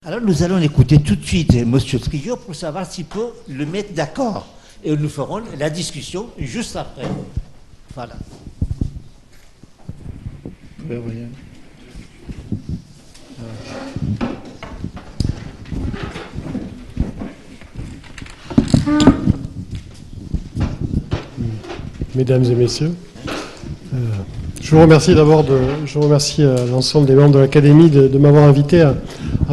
Alors nous allons écouter tout de suite M. Trillot pour savoir s'il peut le mettre d'accord. Et nous ferons la discussion juste après. Voilà. Mesdames et messieurs, je vous remercie je remercie l'ensemble des membres de l'Académie de m'avoir invité à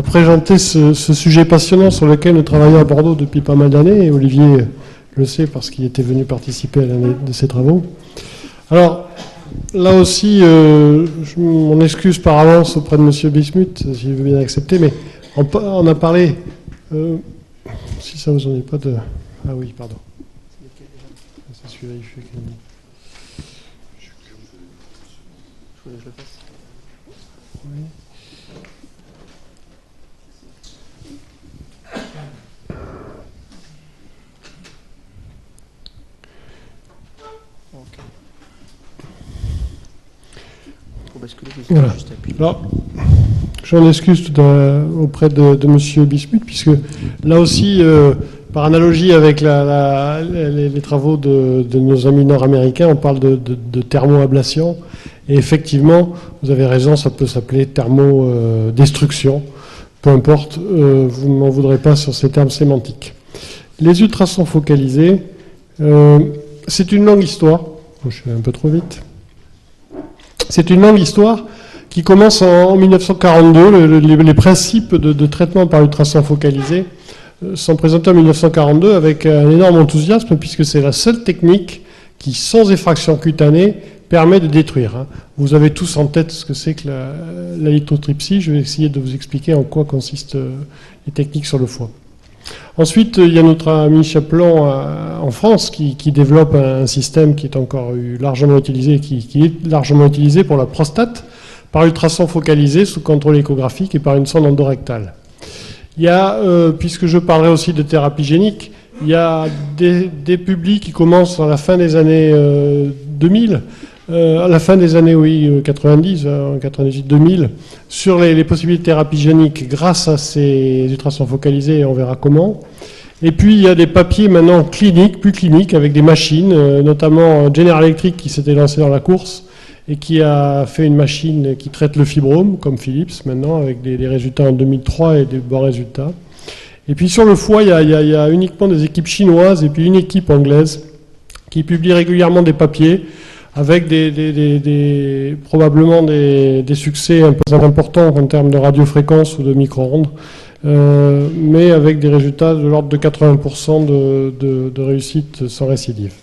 présenter ce sujet passionnant sur lequel nous travaillons à Bordeaux depuis pas mal d'années, et Olivier le sait parce qu'il était venu participer à l'un de ces travaux. Alors, là aussi, je m'en excuse par avance auprès de M. Bismuth, s'il veut bien accepter, mais on a parlé, si ça vous en est pas de... Ah oui, pardon. C'est celui-là, il fait que... Je voulais que je le fasse. Oui. Voilà. Alors, j'en excuse auprès de M. Bismuth, puisque là aussi, par analogie avec les travaux de nos amis nord-américains, on parle de thermoablation. Et effectivement, vous avez raison, ça peut s'appeler thermodestruction. Peu importe, vous ne m'en voudrez pas sur ces termes sémantiques. Les ultrasons focalisés, c'est une longue histoire. Je vais un peu trop vite. C'est une longue histoire qui commence en 1942. Les principes de traitement par ultrasons focalisés sont présentés en 1942 avec un énorme enthousiasme, puisque c'est la seule technique qui, sans effraction cutanée, permet de détruire. Vous avez tous en tête ce que c'est que la lithotripsie. Je vais essayer de vous expliquer en quoi consistent les techniques sur le foie. Ensuite, il y a notre ami Chaplon en France qui développe un système qui est encore largement utilisé, qui est largement utilisé pour la prostate, par ultrasons focalisés sous contrôle échographique et par une sonde endorectale. Il y a, puisque je parlerai aussi de thérapie génique, il y a des publics qui commencent à la fin des années 2000, à la fin des années 90, 98-2000, sur les possibilités de thérapie génique grâce à ces ultrasons focalisés, et on verra comment. Et puis il y a des papiers maintenant cliniques, plus cliniques, avec des machines, notamment General Electric qui s'était lancé dans la course et qui a fait une machine qui traite le fibrome, comme Philips maintenant, avec des résultats en 2003 et des bons résultats. Et puis sur le foie, il y a uniquement des équipes chinoises et puis une équipe anglaise qui publie régulièrement des papiers avec probablement des succès un peu importants en termes de radiofréquence ou de micro-ondes, mais avec des résultats de l'ordre de 80% de réussite sans récidive.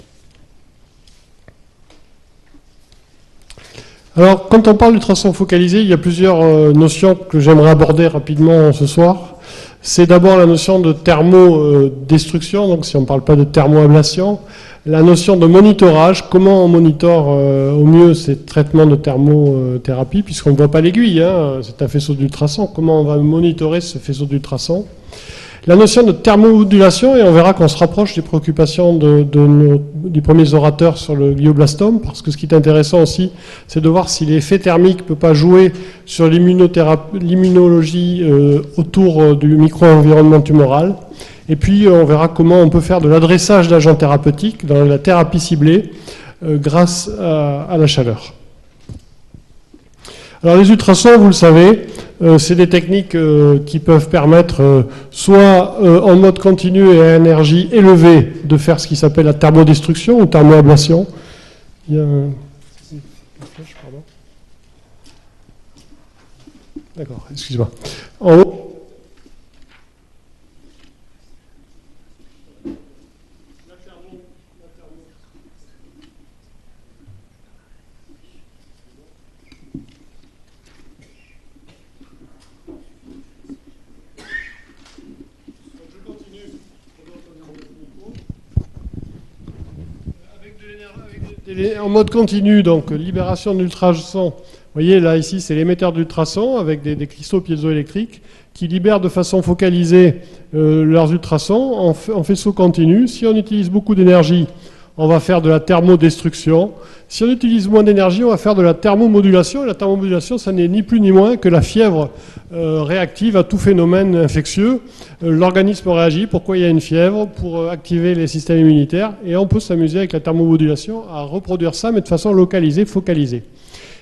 Alors, quand on parle d'ultrasons focalisés, il y a plusieurs notions que j'aimerais aborder rapidement ce soir. C'est d'abord la notion de thermodestruction, donc si on ne parle pas de thermoablation, la notion de monitorage, comment on monitore au mieux ces traitements de thermothérapie, puisqu'on ne voit pas l'aiguille, c'est un faisceau d'ultrasons, comment on va monitorer ce faisceau d'ultrasons. La notion de thermomodulation, et on verra qu'on se rapproche des préoccupations des premiers orateurs sur le glioblastome, parce que ce qui est intéressant aussi, c'est de voir si l'effet thermique ne peut pas jouer sur l'immunologie autour du micro-environnement tumoral. Et puis on verra comment on peut faire de l'adressage d'agents thérapeutiques dans la thérapie ciblée grâce à la chaleur. Alors les ultrasons, vous le savez, c'est des techniques qui peuvent permettre soit en mode continu et à énergie élevée de faire ce qui s'appelle la thermodestruction ou thermoablation. Il y a une flèche, pardon. D'accord, excuse-moi. En haut. En mode continu, donc libération d'ultrasons. Vous voyez, là, ici, c'est l'émetteur d'ultrasons avec des cristaux piézoélectriques qui libèrent de façon focalisée leurs ultrasons en faisceau continu. Si on utilise beaucoup d'énergie, on va faire de la thermodestruction. Si on utilise moins d'énergie, on va faire de la thermomodulation. Et la thermomodulation, ça n'est ni plus ni moins que la fièvre réactive à tout phénomène infectieux. L'organisme réagit. Pourquoi il y a une fièvre? Pour activer les systèmes immunitaires. Et on peut s'amuser avec la thermomodulation à reproduire ça, mais de façon localisée, focalisée.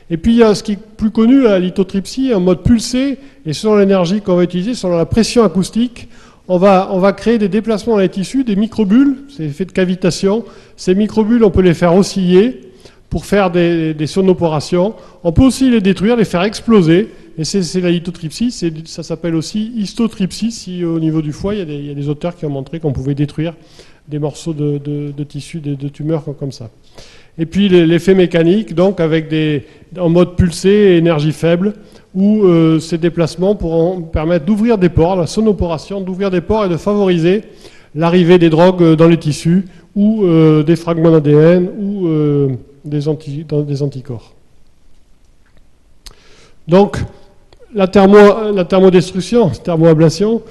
Et puis il y a ce qui est plus connu, la lithotripsie, en mode pulsé. Et selon l'énergie qu'on va utiliser, selon la pression acoustique, on va créer des déplacements dans les tissus, des microbules. C'est l'effet de cavitation. Ces microbules, on peut les faire osciller pour faire des sonoporations. On peut aussi les détruire, les faire exploser. Et c'est la lithotripsie. Ça s'appelle aussi histotripsie. Si au niveau du foie, il y a des auteurs qui ont montré qu'on pouvait détruire des morceaux de tissus, de tumeurs comme ça. Et puis l'effet mécanique, donc en mode pulsé, énergie faible, où ces déplacements pourront permettre d'ouvrir des pores, la sonoporation, d'ouvrir des pores et de favoriser l'arrivée des drogues dans les tissus ou des fragments d'ADN ou des anticorps. Donc, la thermodestruction, thermoablation,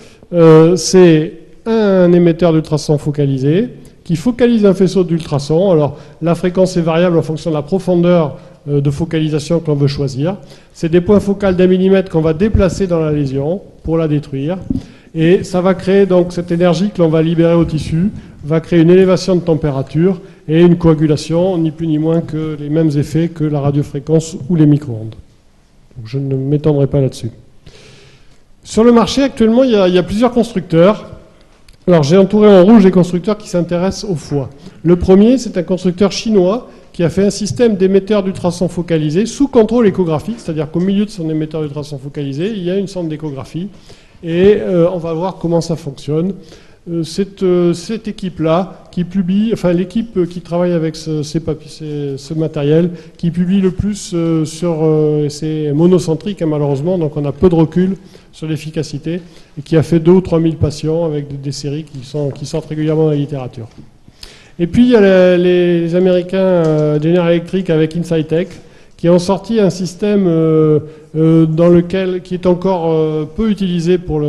c'est un émetteur d'ultrasons focalisé qui focalise un faisceau d'ultrasons. Alors, la fréquence est variable en fonction de la profondeur de focalisation que l'on veut choisir. C'est des points focaux d'1 millimètre qu'on va déplacer dans la lésion pour la détruire. Et ça va créer donc cette énergie que l'on va libérer au tissu, va créer une élévation de température et une coagulation, ni plus ni moins que les mêmes effets que la radiofréquence ou les micro-ondes. Donc je ne m'étendrai pas là-dessus. Sur le marché, actuellement, il y a plusieurs constructeurs. Alors j'ai entouré en rouge les constructeurs qui s'intéressent au foie. Le premier, c'est un constructeur chinois qui a fait un système d'émetteur d'ultrasons focalisés sous contrôle échographique, c'est-à-dire qu'au milieu de son émetteur d'ultrasons focalisés, il y a une sonde d'échographie. Et on va voir comment ça fonctionne. Cette équipe-là, qui publie, enfin l'équipe qui travaille avec ce matériel, qui publie le plus c'est monocentrique malheureusement, donc on a peu de recul sur l'efficacité, et qui a fait 2 ou 3 000 patients avec des séries qui sortent régulièrement dans la littérature. Et puis il y a les Américains General Electric avec Insightec, qui ont sorti un système qui est encore peu utilisé pour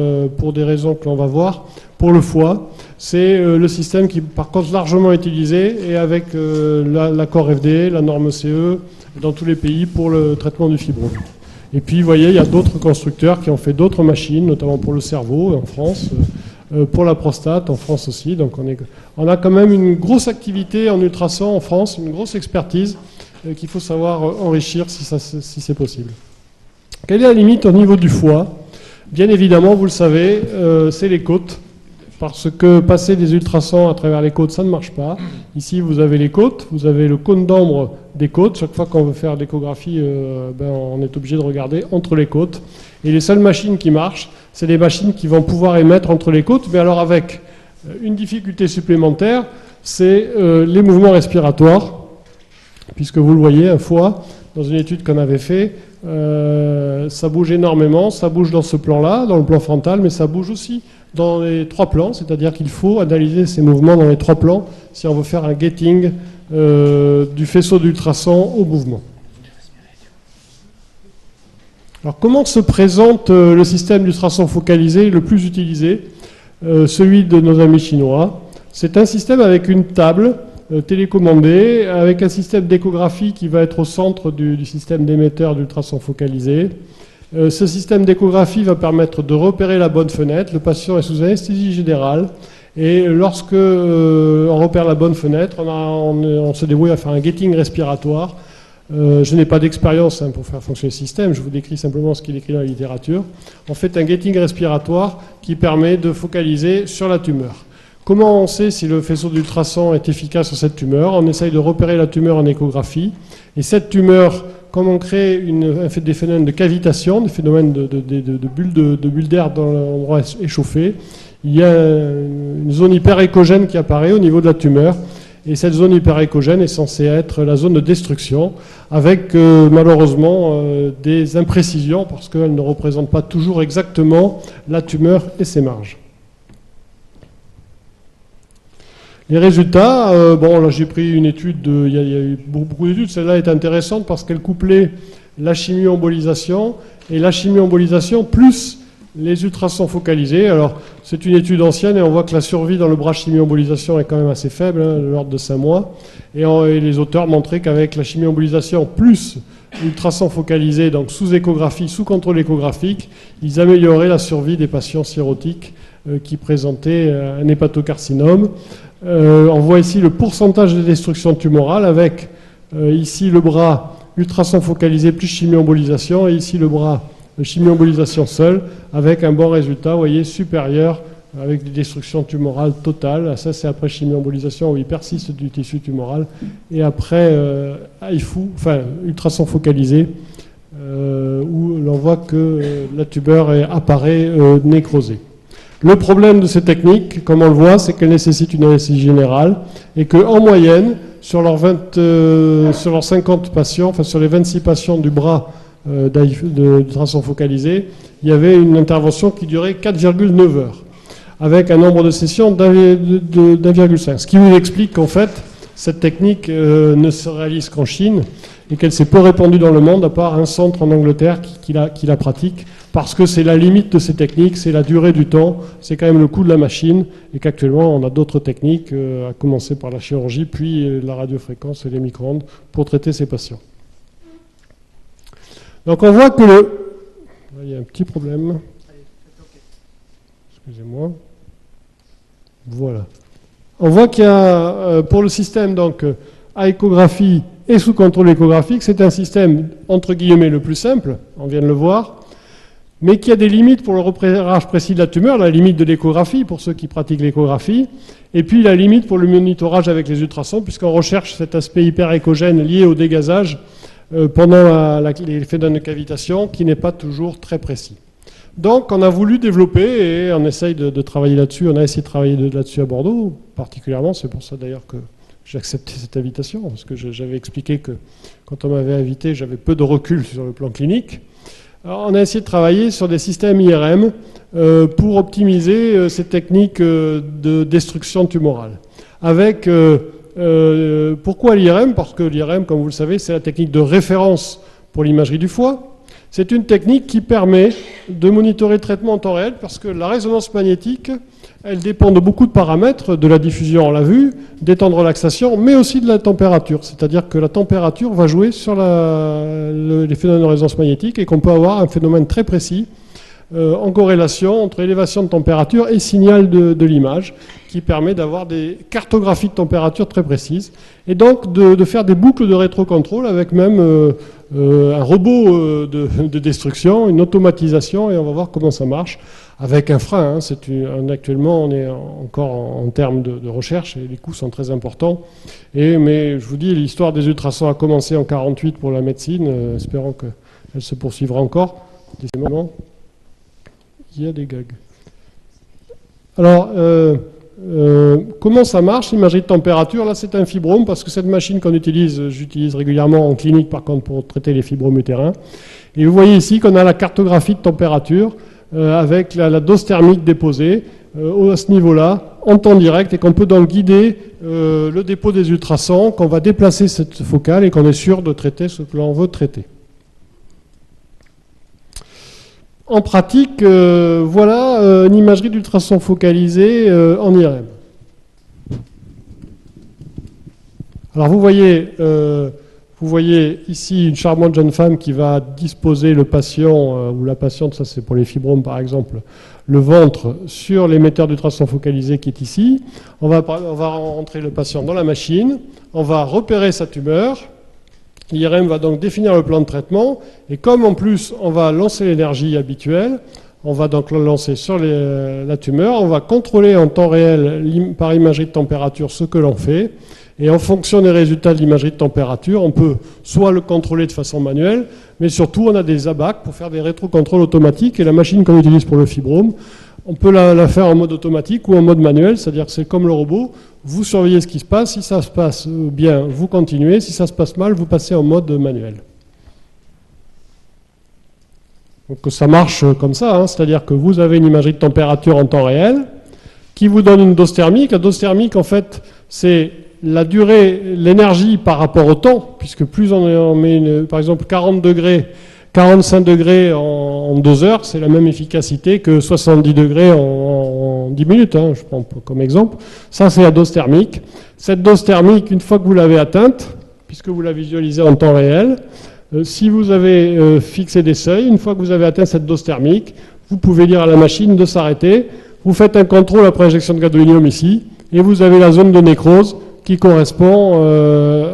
des raisons que l'on va voir, pour le foie. C'est le système qui, par contre, largement utilisé et avec l'accord FDA, la norme CE, dans tous les pays pour le traitement du fibrome. Et puis, vous voyez, il y a d'autres constructeurs qui ont fait d'autres machines, notamment pour le cerveau en France, pour la prostate en France aussi. Donc, on a quand même une grosse activité en ultrasons en France, une grosse expertise qu'il faut savoir enrichir si c'est possible. Quelle est la limite au niveau du foie? Bien évidemment, vous le savez, c'est les côtes. Parce que passer des ultrasons à travers les côtes, ça ne marche pas. Ici, vous avez les côtes, vous avez le cône d'ambre des côtes. Chaque fois qu'on veut faire l'échographie, on est obligé de regarder entre les côtes. Et les seules machines qui marchent, c'est des machines qui vont pouvoir émettre entre les côtes, mais alors avec une difficulté supplémentaire, c'est les mouvements respiratoires. Puisque vous le voyez, un foie, dans une étude qu'on avait fait, ça bouge énormément, ça bouge dans ce plan-là, dans le plan frontal, mais ça bouge aussi dans les 3 plans, c'est-à-dire qu'il faut analyser ces mouvements dans les 3 plans si on veut faire un gating du faisceau d'ultrasons au mouvement. Alors comment se présente le système d'ultrasons focalisé le plus utilisé, celui de nos amis chinois? C'est un système avec une table télécommandée, avec un système d'échographie qui va être au centre du système d'émetteur d'ultrasons focalisés. Ce système d'échographie va permettre de repérer la bonne fenêtre. Le patient est sous anesthésie générale et lorsque on repère la bonne fenêtre, on se débrouille à faire un gating respiratoire. Je n'ai pas d'expérience pour faire fonctionner ce système, je vous décris simplement ce qu'il écrit dans la littérature. On fait un gating respiratoire qui permet de focaliser sur la tumeur. Comment on sait si le faisceau d'ultrasons est efficace sur cette tumeur? On essaye de repérer la tumeur en échographie. Et cette tumeur, comme on crée des phénomènes de cavitation, des phénomènes de bulles d'air dans l'endroit échauffé, il y a une zone hyperéchogène qui apparaît au niveau de la tumeur. Et cette zone hyperéchogène est censée être la zone de destruction, avec malheureusement des imprécisions, parce qu'elle ne représente pas toujours exactement la tumeur et ses marges. Les résultats, là j'ai pris une étude, il y a eu beaucoup d'études, celle-là est intéressante parce qu'elle couplait la chimio-embolisation et la chimio-embolisation plus les ultrasons focalisés. Alors, c'est une étude ancienne et on voit que la survie dans le bras chimie-embolisation est quand même assez faible, hein, de l'ordre de 5 mois. Et les auteurs montraient qu'avec la chimie-embolisation plus ultrasons focalisés, donc sous échographie, sous contrôle échographique, ils amélioraient la survie des patients cirrhotiques qui présentaient un hépatocarcinome. On voit ici le pourcentage de destruction tumorale avec ici le bras ultrasons focalisé plus chimie-embolisation et ici le bras chimie-embolisation seule avec un bon résultat, vous voyez, supérieur avec des destructions tumorales totales. Ça, c'est après chimie-embolisation où il persiste du tissu tumoral. Et après HIFU, enfin ultrasons focalisé, où l'on voit que la tumeur apparaît nécrosée. Le problème de ces techniques, comme on le voit, c'est qu'elles nécessitent une anesthésie générale et qu'en moyenne, sur leurs 50 patients, enfin sur les 26 patients du bras d'ultrasons focalisés, il y avait une intervention qui durait 4,9 heures, avec un nombre de sessions d'1,5. Ce qui vous explique qu'en fait, cette technique ne se réalise qu'en Chine et qu'elle s'est peu répandue dans le monde, à part un centre en Angleterre qui la pratique, parce que c'est la limite de ces techniques, c'est la durée du temps, c'est quand même le coût de la machine, et qu'actuellement on a d'autres techniques, à commencer par la chirurgie, puis la radiofréquence et les micro-ondes, pour traiter ces patients. Donc on voit que il y a un petit problème. Excusez-moi. Voilà. On voit qu'il y a, pour le système donc, à échographie et sous contrôle échographique, c'est un système, entre guillemets, le plus simple, on vient de le voir, mais qui a des limites pour le repérage précis de la tumeur, la limite de l'échographie, pour ceux qui pratiquent l'échographie, et puis la limite pour le monitorage avec les ultrasons, puisqu'on recherche cet aspect hyper-échogène lié au dégazage pendant les phénomènes de cavitation, qui n'est pas toujours très précis. Donc on a voulu développer, et on essaye de travailler là-dessus, on a essayé de travailler là-dessus à Bordeaux, particulièrement, c'est pour ça d'ailleurs que j'ai accepté cette invitation, parce que j'avais expliqué que quand on m'avait invité, j'avais peu de recul sur le plan clinique. Alors, on a essayé de travailler sur des systèmes IRM pour optimiser ces techniques de destruction tumorale. Avec, pourquoi l'IRM? Parce que l'IRM, comme vous le savez, c'est la technique de référence pour l'imagerie du foie. C'est une technique qui permet de monitorer le traitement en temps réel, parce que la résonance magnétique, elle dépend de beaucoup de paramètres, de la diffusion, on l'a vu, des temps de relaxation, mais aussi de la température. C'est-à-dire que la température va jouer sur les phénomènes de résonance magnétique et qu'on peut avoir un phénomène très précis en corrélation entre élévation de température et signal de l'image, qui permet d'avoir des cartographies de température très précises, et donc de faire des boucles de rétrocontrôle avec même un robot de destruction, une automatisation, et on va voir comment ça marche, avec un frein. Actuellement, on est encore en termes de recherche, et les coûts sont très importants. Mais je vous dis, l'histoire des ultrasons a commencé en 1948 pour la médecine, espérons qu'elle se poursuivra encore. Décidément, il y a des gags. Alors, comment ça marche, l'imagerie de température? Là, c'est un fibrome, parce que cette machine qu'on utilise, j'utilise régulièrement en clinique, par contre, pour traiter les fibromes utérins. Et vous voyez ici qu'on a la cartographie de température avec la dose thermique déposée à ce niveau-là, en temps direct, et qu'on peut donc guider le dépôt des ultrasons, qu'on va déplacer cette focale et qu'on est sûr de traiter ce que l'on veut traiter. En pratique, voilà une imagerie d'ultrasons focalisée en IRM. Alors vous voyez ici une charmante jeune femme qui va disposer le patient, ou la patiente, ça c'est pour les fibromes par exemple, le ventre sur l'émetteur d'ultrasons focalisé qui est ici. On va rentrer le patient dans la machine, on va repérer sa tumeur. L'IRM va donc définir le plan de traitement, et comme en plus on va lancer l'énergie habituelle, on va donc le lancer sur la tumeur, on va contrôler en temps réel par imagerie de température ce que l'on fait, et en fonction des résultats de l'imagerie de température, on peut soit le contrôler de façon manuelle, mais surtout on a des ABAC pour faire des rétrocontrôles automatiques, et la machine qu'on utilise pour le fibrome, on peut la faire en mode automatique ou en mode manuel, c'est-à-dire que c'est comme le robot, vous surveillez ce qui se passe, si ça se passe bien, vous continuez, si ça se passe mal, vous passez en mode manuel. Donc ça marche comme ça, c'est-à-dire que vous avez une imagerie de température en temps réel qui vous donne une dose thermique. La dose thermique, en fait, c'est la durée, l'énergie par rapport au temps, puisque plus on met, par exemple, 40 45 degrés en 2 heures, c'est la même efficacité que 70 degrés en 10 minutes, hein, je prends comme exemple. Ça, c'est la dose thermique. Cette dose thermique, une fois que vous l'avez atteinte, puisque vous la visualisez en temps réel, si vous avez fixé des seuils, une fois que vous avez atteint cette dose thermique, vous pouvez dire à la machine de s'arrêter. Vous faites un contrôle après injection de gadolinium ici, et vous avez la zone de nécrose qui correspond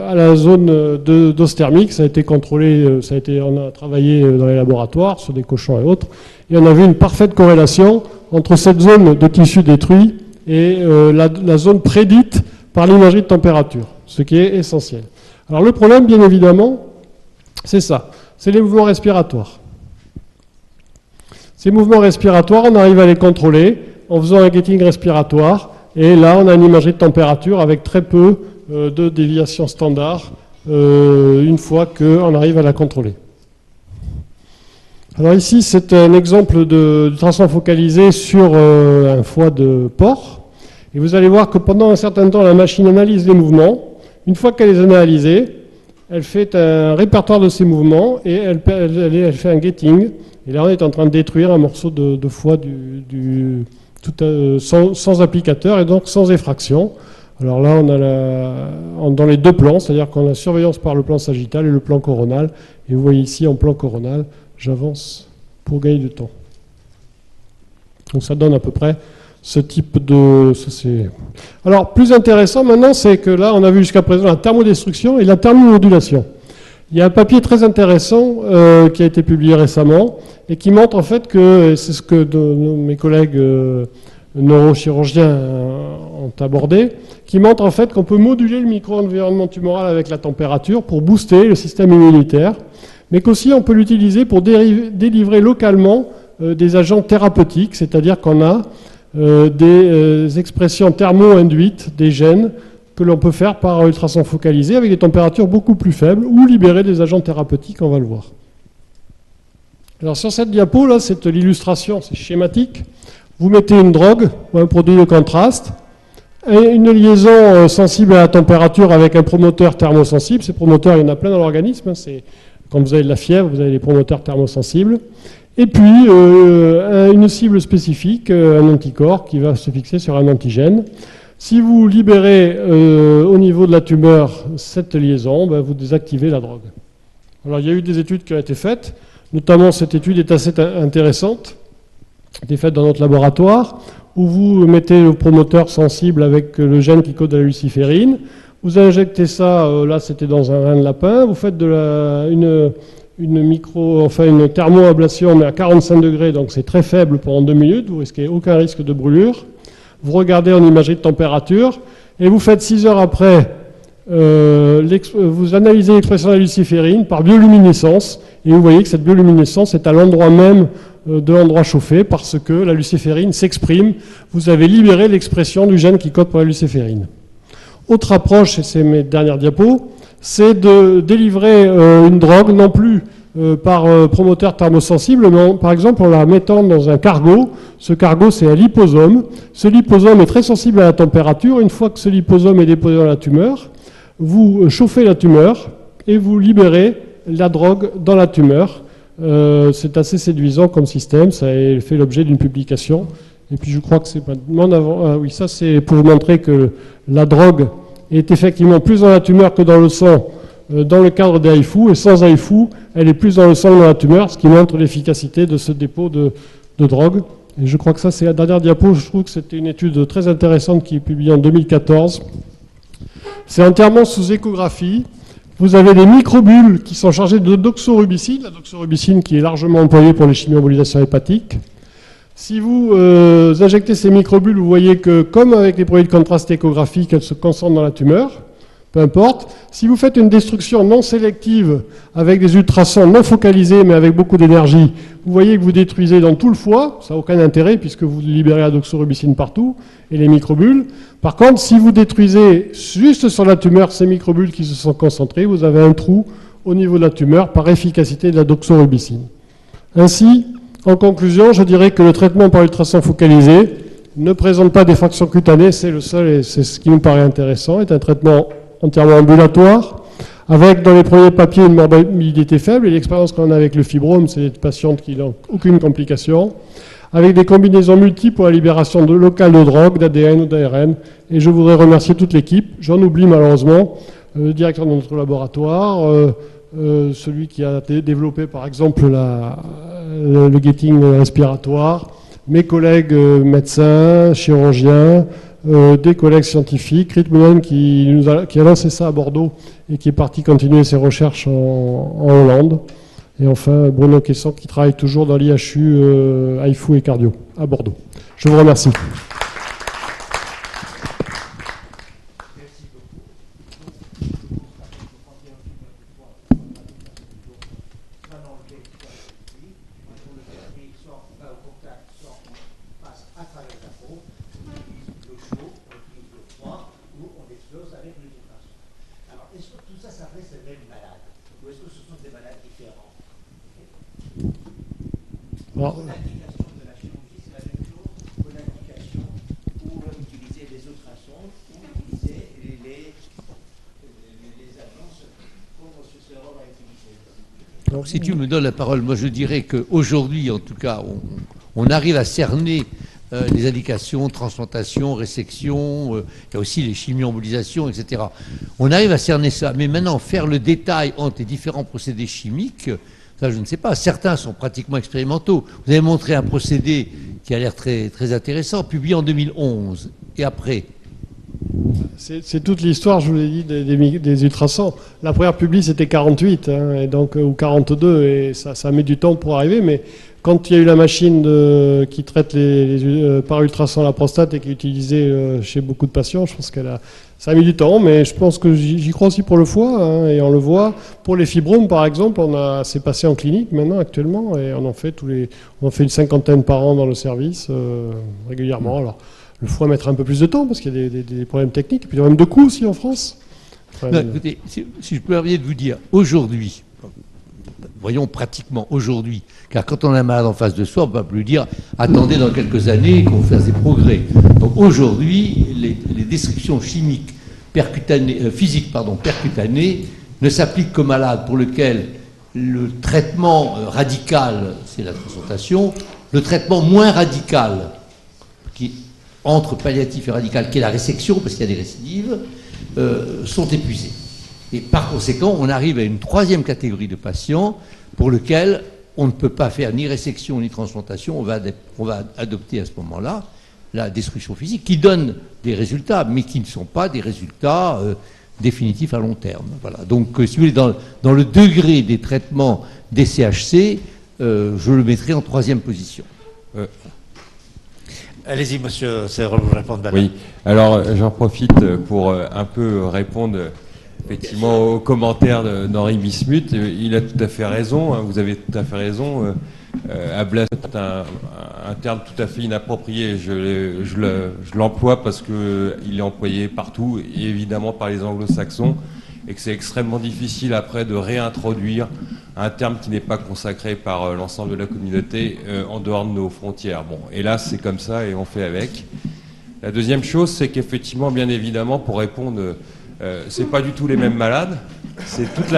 à la zone de dose thermique. Ça a été contrôlé, on a travaillé dans les laboratoires sur des cochons et autres, et on a vu une parfaite corrélation entre cette zone de tissu détruit et la zone prédite par l'imagerie de température, ce qui est essentiel. Alors le problème, bien évidemment, c'est ça, c'est les mouvements respiratoires. Ces mouvements respiratoires, on arrive à les contrôler en faisant un gating respiratoire. Et là, on a une imagerie de température avec très peu de déviation standard une fois qu'on arrive à la contrôler. Alors ici, c'est un exemple de ultrasons focalisé sur un foie de porc. Et vous allez voir que pendant un certain temps, la machine analyse les mouvements. Une fois qu'elle les a analysés, elle fait un répertoire de ces mouvements et elle fait un gating. Et là, on est en train de détruire un morceau de foie sans applicateur et donc sans effraction. Alors là, on a dans les deux plans, c'est-à-dire qu'on a surveillance par le plan sagittal et le plan coronal. Et vous voyez ici, en plan coronal, j'avance pour gagner du temps. Donc ça donne à peu près ce type de... Alors, plus intéressant maintenant, c'est que là, on a vu jusqu'à présent la thermodestruction et la thermomodulation. Il y a un papier très intéressant qui a été publié récemment et qui montre en fait que, c'est ce que mes collègues neurochirurgiens ont abordé, qui montre en fait qu'on peut moduler le micro-environnement tumoral avec la température pour booster le système immunitaire, mais qu'aussi on peut l'utiliser pour délivrer localement des agents thérapeutiques, c'est-à-dire qu'on a des expressions thermo-induites des gènes que l'on peut faire par ultrason focalisé avec des températures beaucoup plus faibles ou libérer des agents thérapeutiques, on va le voir. Alors sur cette diapo, là, c'est l'illustration, c'est schématique. Vous mettez une drogue ou un produit de contraste et une liaison sensible à la température avec un promoteur thermosensible. Ces promoteurs, il y en a plein dans l'organisme. C'est quand vous avez de la fièvre, vous avez des promoteurs thermosensibles. Et puis une cible spécifique, un anticorps qui va se fixer sur un antigène. Si vous libérez au niveau de la tumeur cette liaison, ben, vous désactivez la drogue. Alors il y a eu des études qui ont été faites, notamment cette étude est assez intéressante, qui a été faite dans notre laboratoire, où vous mettez le promoteur sensible avec le gène qui code la luciférine, vous injectez ça, là c'était dans un rein de lapin, vous faites une thermoablation mais à 45 degrés, donc c'est très faible pendant 2 minutes, vous risquez aucun risque de brûlure. Vous regardez en imagerie de température et vous faites 6 heures après, vous analysez l'expression de la luciférine par bioluminescence et vous voyez que cette bioluminescence est à l'endroit même de l'endroit chauffé parce que la luciférine s'exprime. Vous avez libéré l'expression du gène qui code pour la luciférine. Autre approche, et c'est mes dernières diapos, c'est de délivrer une drogue non plus par promoteur thermosensible, mais par exemple en la mettant dans un cargo. Ce cargo, c'est un liposome. Ce liposome est très sensible à la température. Une fois que ce liposome est déposé dans la tumeur, vous chauffez la tumeur et vous libérez la drogue dans la tumeur. C'est assez séduisant comme système. Ça a fait l'objet d'une publication. Et puis je crois que c'est maintenant avant. Ah oui, ça c'est pour vous montrer que la drogue est effectivement plus dans la tumeur que dans le sang dans le cadre des HIFU, et sans HIFU, elle est plus dans le sang que dans la tumeur, ce qui montre l'efficacité de ce dépôt de drogue. Et je crois que ça, c'est la dernière diapo. Je trouve que c'était une étude très intéressante qui est publiée en 2014. C'est entièrement sous échographie. Vous avez des microbules qui sont chargées de doxorubicine, la doxorubicine qui est largement employée pour les chimioembolisations hépatiques. Si vous injectez ces microbules, vous voyez que, comme avec les produits de contraste échographique, elles se concentrent dans la tumeur. Peu importe. Si vous faites une destruction non sélective avec des ultrasons non focalisés mais avec beaucoup d'énergie, vous voyez que vous détruisez dans tout le foie, ça n'a aucun intérêt puisque vous libérez la doxorubicine partout et les microbules. Par contre, si vous détruisez juste sur la tumeur ces microbules qui se sont concentrés, vous avez un trou au niveau de la tumeur par efficacité de la doxorubicine. Ainsi, en conclusion, je dirais que le traitement par ultrason focalisé ne présente pas d'effraction cutanée, c'est le seul et c'est ce qui me paraît intéressant, est un traitement entièrement ambulatoire, avec dans les premiers papiers une morbidité faible, et l'expérience qu'on a avec le fibrome, c'est des patientes qui n'ont aucune complication, avec des combinaisons multiples pour la libération locale de drogue, d'ADN ou d'ARN. Et je voudrais remercier toute l'équipe. J'en oublie malheureusement le directeur de notre laboratoire, celui qui a développé par exemple le gating respiratoire, mes collègues médecins, chirurgiens, des collègues scientifiques, Ritmonen qui a lancé ça à Bordeaux et qui est parti continuer ses recherches en Hollande. Et enfin, Bruno Quesson qui travaille toujours dans l'IHU IFU et Cardio à Bordeaux. Je vous remercie. Alors, L'application de la chirurgie, c'est la même chose que l'application où utiliser les ultrasons, ou utiliser les annonces comme ce sera utilisé. Donc, si tu me donnes la parole, moi je dirais qu'aujourd'hui, en tout cas, on arrive à cerner les indications, transplantation, résection, il y a aussi les chimioembolisations, etc. On arrive à cerner ça, mais maintenant, faire le détail entre les différents procédés chimiques, ça, je ne sais pas. Certains sont pratiquement expérimentaux. Vous avez montré un procédé qui a l'air très, très intéressant, publié en 2011. Et après? C'est toute l'histoire, je vous l'ai dit, des ultrasons. La première publie, c'était 48, hein, et donc, ou 42, et ça met du temps pour arriver. Mais quand il y a eu la machine qui traite par ultrason la prostate et qui est utilisée chez beaucoup de patients, je pense ça a mis du temps, mais je pense que j'y crois aussi pour le foie, hein, et on le voit. Pour les fibromes, par exemple, c'est passé en clinique maintenant, actuellement, et on en fait une 50aine par an dans le service, régulièrement. Alors, le foie mettra un peu plus de temps, parce qu'il y a des problèmes techniques, et puis il y a même de coûts aussi en France. Non, écoutez, si je peux permettre de vous dire, aujourd'hui, voyons pratiquement aujourd'hui, car quand on a un malade en face de soi, on ne peut pas plus dire attendez dans quelques années qu'on fasse des progrès. Donc aujourd'hui, les descriptions chimiques physiques percutanées ne s'appliquent qu'aux malades pour lesquels le traitement radical, c'est la transplantation, le traitement moins radical, qui entre palliatif et radical, qui est la résection, parce qu'il y a des récidives, sont épuisés. Et par conséquent, on arrive à une troisième catégorie de patients pour lesquels on ne peut pas faire ni résection ni transplantation. On va adopter à ce moment-là la destruction physique qui donne des résultats, mais qui ne sont pas des résultats définitifs à long terme. Voilà. Donc, si vous voulez, dans le degré des traitements des CHC, je le mettrai en troisième position. Allez-y, monsieur, c'est vous répondre. Oui, alors j'en profite pour un peu répondre effectivement aux commentaires d'Henri Bismuth. Il a tout à fait raison, hein, vous avez tout à fait raison. Ablation est un terme tout à fait inapproprié. Je l'emploie parce qu'il est employé partout, et évidemment par les anglo-saxons, et que c'est extrêmement difficile après de réintroduire un terme qui n'est pas consacré par l'ensemble de la communauté en dehors de nos frontières. Bon, hélas, c'est comme ça et on fait avec. La deuxième chose, c'est qu'effectivement, bien évidemment, pour répondre, c'est pas du tout les mêmes malades. C'est toute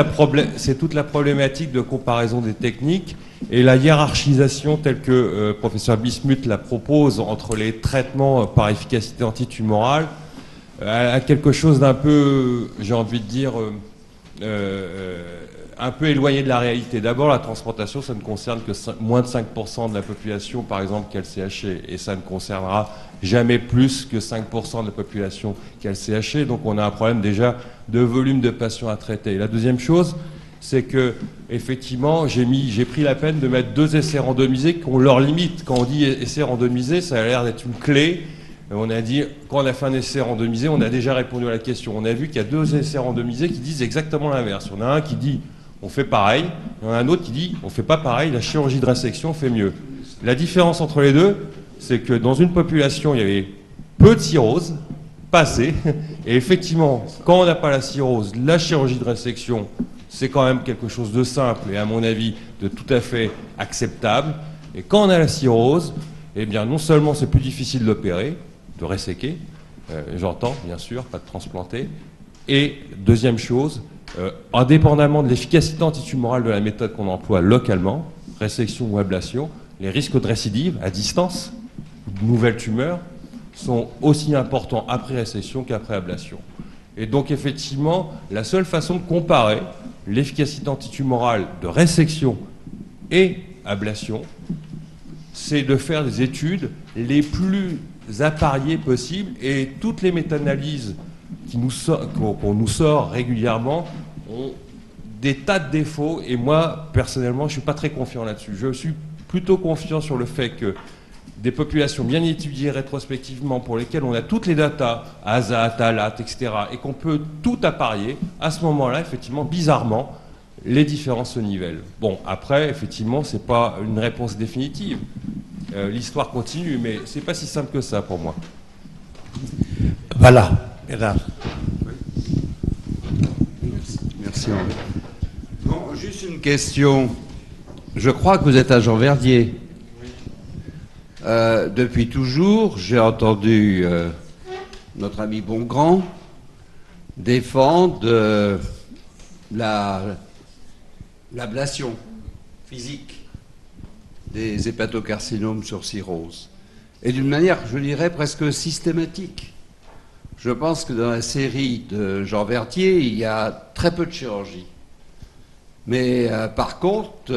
la problématique de comparaison des techniques et la hiérarchisation telle que professeur Bismuth la propose entre les traitements par efficacité antitumorale à quelque chose d'un peu, j'ai envie de dire, un peu éloigné de la réalité. D'abord, la transplantation, ça ne concerne que moins de 5% de la population, par exemple, qui a le CHC, et ça ne concernera jamais plus que 5% de la population qui a le CHC. Donc on a un problème déjà de volume de patients à traiter. Et la deuxième chose, c'est que effectivement, j'ai pris la peine de mettre 2 essais randomisés qui ont leur limite. Quand on dit essai randomisé, ça a l'air d'être une clé. On a dit, quand on a fait un essai randomisé, on a déjà répondu à la question. On a vu qu'il y a 2 essais randomisés qui disent exactement l'inverse. On a un qui dit on fait pareil, il y en a un autre qui dit on fait pas pareil, la chirurgie de résection fait mieux. La différence entre les deux, c'est que dans une population, il y avait peu de cirrhose, pas assez, et effectivement, quand on n'a pas la cirrhose, la chirurgie de résection, c'est quand même quelque chose de simple et à mon avis de tout à fait acceptable. Et quand on a la cirrhose, eh bien non seulement c'est plus difficile d'opérer, de réséquer, j'entends bien sûr, pas de transplanter, et deuxième chose, Indépendamment de l'efficacité antitumorale de la méthode qu'on emploie localement, résection ou ablation, les risques de récidive à distance, de nouvelles tumeurs, sont aussi importants après résection qu'après ablation. Et donc effectivement, la seule façon de comparer l'efficacité antitumorale de résection et ablation, c'est de faire des études les plus appariées possibles, et toutes les méta-analyses qu'on nous sort régulièrement ont des tas de défauts, et moi, personnellement, je ne suis pas très confiant là-dessus. Je suis plutôt confiant sur le fait que des populations bien étudiées rétrospectivement, pour lesquelles on a toutes les datas, ASAT, ALAT, etc., et qu'on peut tout apparier, à ce moment-là, effectivement, bizarrement, les différences se nivellent. Bon, après, effectivement, ce n'est pas une réponse définitive. L'histoire continue, mais ce n'est pas si simple que ça pour moi. Voilà, Bernard. Merci. Bon, juste une question. Je crois que vous êtes agent Verdier. Depuis toujours, j'ai entendu notre ami Bongrand défendre l'ablation physique des hépatocarcinomes sur cirrhose. Et d'une manière, je dirais, presque systématique. Je pense que dans la série de Jean Verdier, il y a très peu de chirurgie. Mais par contre,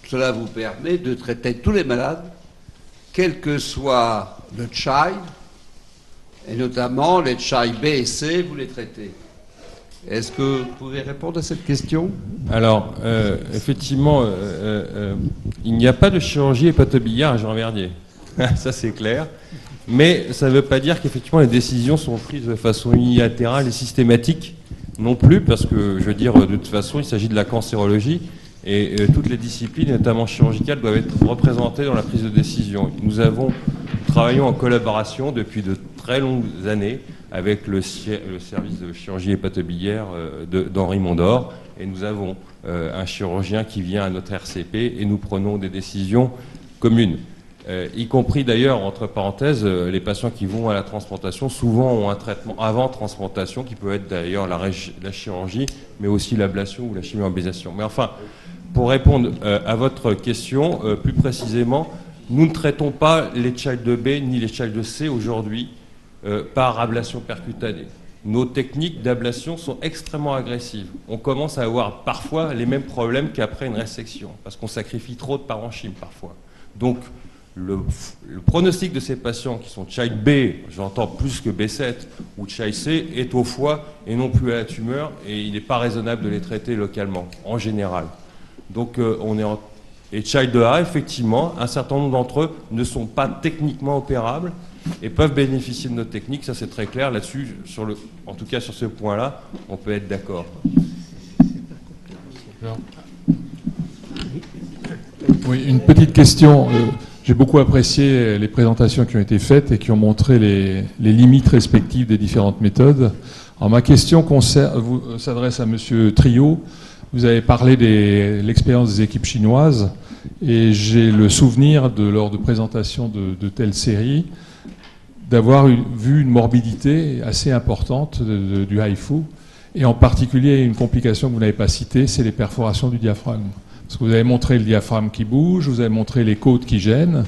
cela vous permet de traiter tous les malades, quel que soit le child, et notamment les child B et C, vous les traitez. Est-ce que vous pouvez répondre à cette question? Alors, effectivement, il n'y a pas de chirurgie hépatobiliaire à Jean Verdier. Ça, c'est clair. Mais ça ne veut pas dire qu'effectivement les décisions sont prises de façon unilatérale et systématique non plus, parce que, je veux dire, de toute façon, il s'agit de la cancérologie, et toutes les disciplines, notamment chirurgicales, doivent être représentées dans la prise de décision. Nous travaillons en collaboration depuis de très longues années avec le service de chirurgie hépatobiliaire d'Henri Mondor, et nous avons un chirurgien qui vient à notre RCP, et nous prenons des décisions communes. Y compris d'ailleurs, entre parenthèses, les patients qui vont à la transplantation souvent ont un traitement avant transplantation qui peut être d'ailleurs la chirurgie, mais aussi l'ablation ou la chimioembolisation. Mais enfin, pour répondre à votre question, plus précisément, nous ne traitons pas les child de B ni les child de C aujourd'hui par ablation percutanée. Nos techniques d'ablation sont extrêmement agressives. On commence à avoir parfois les mêmes problèmes qu'après une résection, parce qu'on sacrifie trop de parenchyme parfois. Donc, le pronostic de ces patients qui sont child B, j'entends plus que B7, ou child C, est au foie et non plus à la tumeur, et il n'est pas raisonnable de les traiter localement, en général. Donc et child A, effectivement, un certain nombre d'entre eux ne sont pas techniquement opérables et peuvent bénéficier de notre technique, ça c'est très clair, là-dessus, en tout cas sur ce point-là, on peut être d'accord. Oui, une petite question. J'ai beaucoup apprécié les présentations qui ont été faites et qui ont montré les limites respectives des différentes méthodes. Alors ma question s'adresse à M. Trio. Vous avez parlé de l'expérience des équipes chinoises, et j'ai le souvenir, lors de présentation de telles séries, d'avoir vu une morbidité assez importante du HIFU, et en particulier une complication que vous n'avez pas citée, c'est les perforations du diaphragme. Parce que vous avez montré le diaphragme qui bouge, vous avez montré les côtes qui gênent,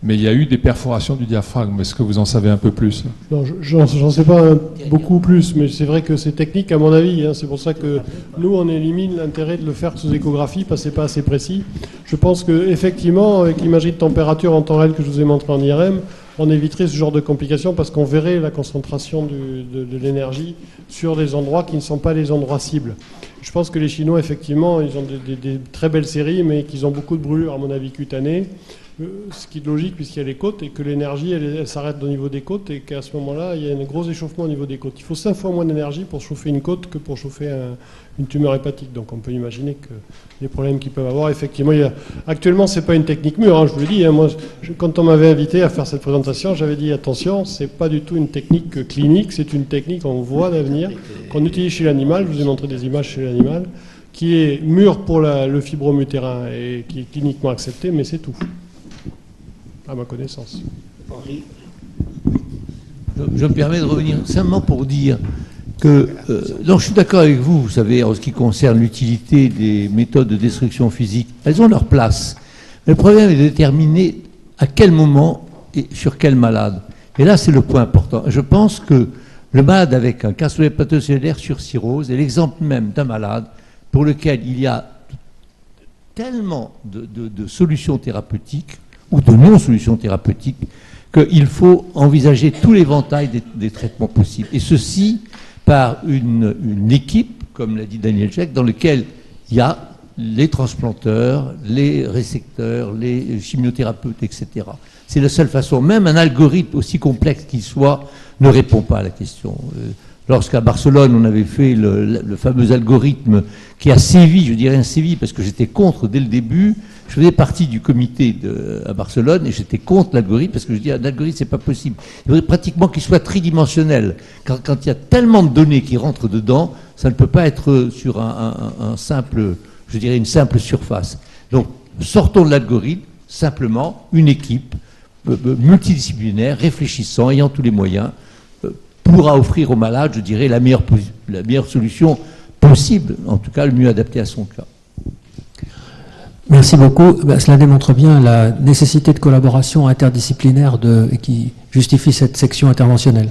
mais il y a eu des perforations du diaphragme. Est-ce que vous en savez un peu plus? Non, j'en sais pas beaucoup plus, mais c'est vrai que c'est technique à mon avis. C'est pour ça que nous, on élimine l'intérêt de le faire sous échographie, parce que c'est pas assez précis. Je pense qu'effectivement, avec l'imagerie de température en temps réel que je vous ai montré en IRM, on éviterait ce genre de complications, parce qu'on verrait la concentration de l'énergie sur des endroits qui ne sont pas les endroits cibles. Je pense que les Chinois, effectivement, ils ont des très belles séries, mais qu'ils ont beaucoup de brûlures, à mon avis, cutanées. Ce qui est logique, puisqu'il y a les côtes, et que l'énergie, elle s'arrête au niveau des côtes, et qu'à ce moment-là, il y a un gros échauffement au niveau des côtes. Il faut 5 fois moins d'énergie pour chauffer une côte que pour chauffer une tumeur hépatique. Donc on peut imaginer que les problèmes qu'ils peuvent avoir, effectivement, actuellement, c'est pas une technique mûre, je vous le dis. Moi, quand on m'avait invité à faire cette présentation, j'avais dit, attention, c'est pas du tout une technique clinique, c'est une technique en voie d'avenir, qu'on utilise chez l'animal. Je vous ai montré des images chez l'animal, qui est mûre pour le fibrome utérin et qui est cliniquement acceptée, mais c'est tout. À ma connaissance. Je me permets de revenir simplement pour dire Donc je suis d'accord avec vous, vous savez, en ce qui concerne l'utilité des méthodes de destruction physique, elles ont leur place. Mais le problème est de déterminer à quel moment et sur quel malade. Et là, c'est le point important. Je pense que le malade avec un cassonnet hépatocellulaire sur cirrhose est l'exemple même d'un malade pour lequel il y a tellement de solutions thérapeutiques ou de non-solutions thérapeutiques qu'il faut envisager tout l'éventail des traitements possibles. Et ceci par une équipe, comme l'a dit Daniel Check, dans laquelle il y a les transplanteurs, les récepteurs, les chimiothérapeutes, etc. C'est la seule façon. Même un algorithme, aussi complexe qu'il soit, ne répond pas à la question. Lorsqu'à Barcelone, on avait fait le fameux algorithme qui a sévi, je dirais un sévi, parce que j'étais contre dès le début. Je faisais partie du comité à Barcelone et j'étais contre l'algorithme parce que je dis un algorithme, c'est pas possible. Il faudrait pratiquement qu'il soit tridimensionnel. Quand il y a tellement de données qui rentrent dedans, ça ne peut pas être sur un simple, je dirais une simple surface. Donc, sortons de l'algorithme, simplement une équipe multidisciplinaire, réfléchissant, ayant tous les moyens, pourra offrir au malade, je dirais, la meilleure solution possible, en tout cas le mieux adapté à son cas. Merci beaucoup. Cela démontre bien la nécessité de collaboration interdisciplinaire qui justifie cette section interventionnelle.